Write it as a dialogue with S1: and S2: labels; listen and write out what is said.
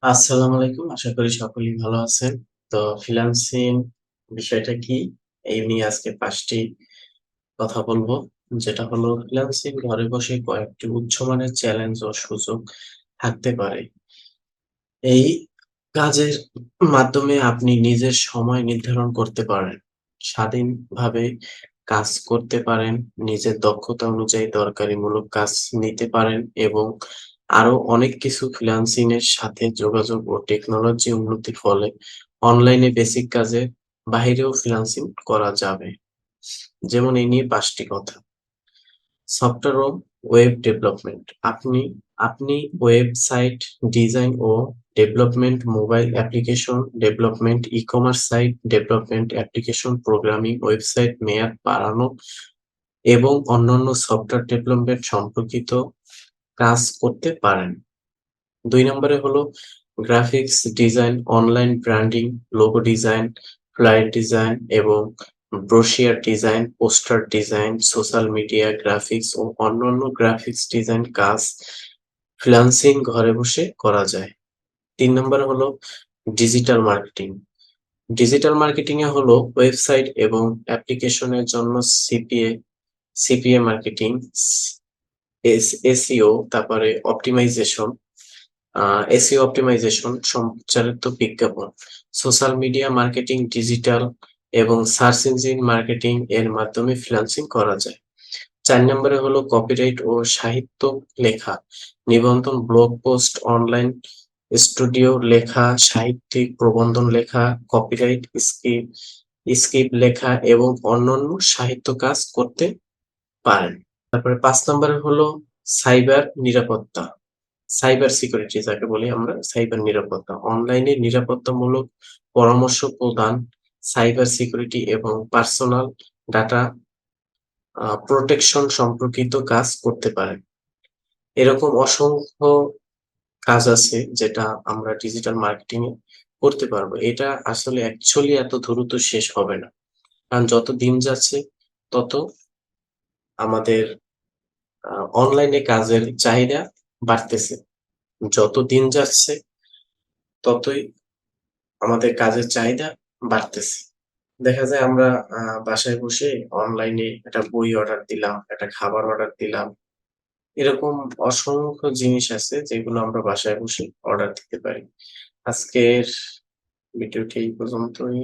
S1: আসসালামু আলাইকুম। আশা করি সকলেই ভালো আছেন। তো ফ্রিল্যান্সিং বিষয়টা কি? এই নিয়ে আজকে ৫ টি কথা বলবো। যেটা হলো ফ্রিল্যান্সিং ঘরে বসে কয়েকটি উচ্চমানের চ্যালেঞ্জ ও সুযোগ থাকতে পারে। এই কাজের মাধ্যমে আপনি নিজের সময় নির্ধারণ করতে পারেন। স্বাধীনভাবে কাজ করতে পারেন, নিজের দক্ষতা অনুযায়ী দরকারিমূলক কাজ নিতে পারেন এবং আরো অনেক কিছু ফ্রিল্যান্সিং এর সাথে যোগাযোগ ও টেকনোলজি উন্নতির ফলে অনলাইনে বেসিক কাজের বাহিরেও ফ্রিল্যান্সিং করা যাবে। যেমন এই নিয়ে ৫ টি কথা। সফটওয়্যার ও ওয়েব ডেভেলপমেন্ট। আপনি ওয়েবসাইট ডিজাইন ও development, mobile application development, e-commerce site development, application programming, website মেয়াদ বাড়ানো এবং অন্যান্য সফটওয়্যার ডেভেলপমেন্ট সম্পর্কিত কাজ করতে পারেন। ২ নম্বরে হলো graphics design, online branding, logo design, flyer design এবং brochure design, poster design, social media graphics ও অন্যান্য গ্রাফিক্স ডিজাইন কাজ ফ্রিল্যান্সিং ঘরে বসে করা যায়। ৩ নম্বরে হলো ডিজিটাল মার্কেটিং। ডিজিটাল মার্কেটিং এ হলো ওয়েবসাইট এবং অ্যাপ্লিকেশনের জন্য সিপিএ মার্কেটিং, এসইও, তারপরে অপ্টিমাইজেশন, এসইও অপ্টিমাইজেশন, সম্প্রচারিত বিজ্ঞাপন, সোশ্যাল মিডিয়া মার্কেটিং, ডিজিটাল এবং সার্চ ইঞ্জিন মার্কেটিং এর মাধ্যমে ফ্রিল্যান্সিং করা যায়। ৪ নম্বরে হলো কপিরাইট ও সাহিত্য লেখা, নিবন্ধন, ব্লগ পোস্ট, অনলাইন স্টুডিও লেখা, সাহিত্যিক প্রবন্ধ লেখা, কপিরাইট, স্ক্রিপ্ট লেখা এবং অন্যান্য সাহিত্য কাজ করতে পারেন। তারপরে ৫ নম্বরে হলো সাইবার নিরাপত্তা। সাইবার সিকিউরিটি যাকে বলি আমরা, সাইবার নিরাপত্তা। অনলাইনে নিরাপত্তামূলক পরামর্শ প্রদান, সাইবার সিকিউরিটি এবং পার্সোনাল ডাটা প্রোটেকশন সম্পর্কিত কাজ করতে পারেন। এরকম অসংখ্য কাজ আছে যেটা আমরা ডিজিটাল মার্কেটিং এ করতে পারবো। এটা আসলে অ্যাকচুয়ালি এত দ্রুত শেষ হবে না। কারণ যত দিন যাচ্ছে তত আমাদের আ অনলাইনে কাজের চাহিদা বাড়তেছে। যত দিন যাচ্ছে ততই আমাদের কাজের চাহিদা বাড়তেছে। দেখা যায় আমরা বাসায় বসে অনলাইনে একটা বই অর্ডার দিলাম, একটা খাবার অর্ডার দিলাম। এরকম অসংখ্য জিনিস আছে যেগুলো আমরা বাসায় বসে অর্ডার দিতে পারি। আজকের ভিডিওটি এই পর্যন্তই।